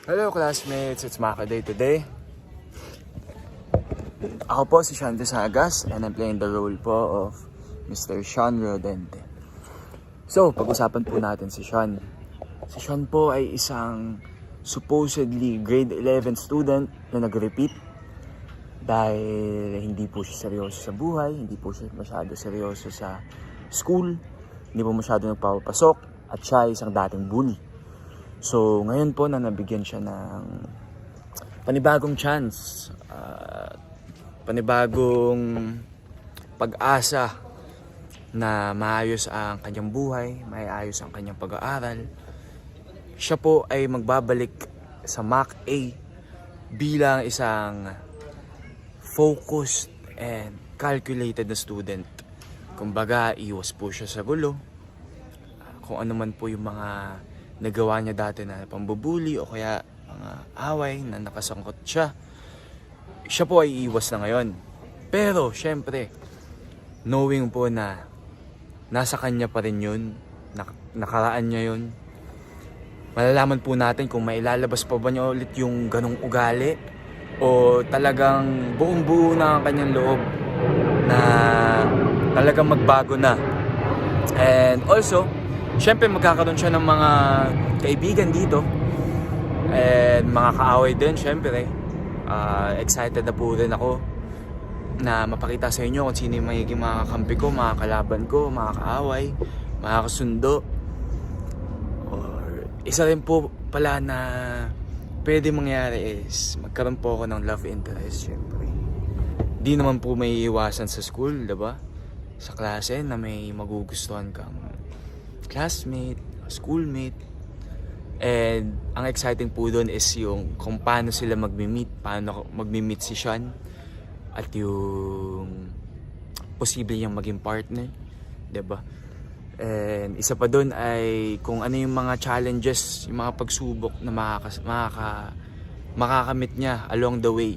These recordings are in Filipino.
Hello classmates, it's Maka Day today. Ako po si Sean Desagas and I'm playing the role po of Mr. Sean Rodente. So, pag-usapan po natin si Sean. Si Sean po ay isang supposedly grade 11 student na nag-repeat dahil hindi po siya seryoso sa buhay, hindi po siya masyado seryoso sa school, hindi po masyado nagpapasok at siya ay isang dating bully. So, ngayon po na nabigyan siya ng panibagong chance, panibagong pag-asa na maayos ang kanyang buhay, maayos ang kanyang pag-aaral. Siya po ay magbabalik sa Mac A bilang isang focused and calculated na student. Kumbaga, iwas po siya sa gulo. Kung ano man po yung mga nagawa niya dati na pambubuli o kaya mga away na nakasangkot siya, siya po ay iwas na ngayon. Pero syempre, knowing po na nasa kanya pa rin yun, nakaraan niya yun, malalaman po natin kung mailalabas pa ba niya ulit yung ganong ugali o talagang buong buo na ang kanyang loob na talagang magbago na. And also, syempre magkakaroon siya ng mga kaibigan dito and mga kaaway din syempre. Excited na po rin ako na mapakita sa inyo kung sino yung magiging mga kakampi ko, mga kalaban ko, mga kaaway, mga kasundo. Or isa rin po pala na pwede mangyari is magkaroon po ako ng love interest syempre. Di naman po may iwasan sa school, diba? Sa klase na may magugustuhan kang classmate, schoolmate. And ang exciting po doon is yung kung paano sila magmi-meet, paano magmi-meet si Sean at yung posible niyang maging partner, 'di ba? And isa pa doon ay kung ano yung mga challenges, yung mga pagsubok na makakamit niya along the way.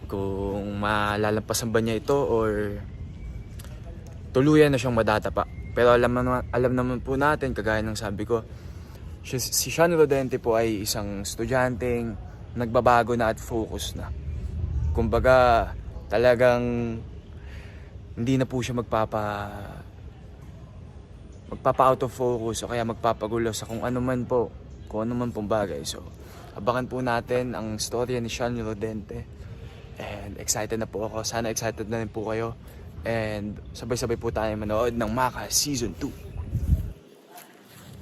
Kung malalampasan ba niya ito or tuluyan na siyang madadapa. Pero alam naman po natin, kagaya ng sabi ko, si Sean Rodente po ay isang estudyanteng nagbabago na at focus na. Kumbaga, talagang hindi na po siya magpapa out of focus o kaya magpapagulo sa kung ano man pong bagay. So, abangan po natin ang storya ni Sean Rodente. And excited na po ako. Sana excited na rin po kayo. And sabay-sabay po tayo manood ng Maka Season 2.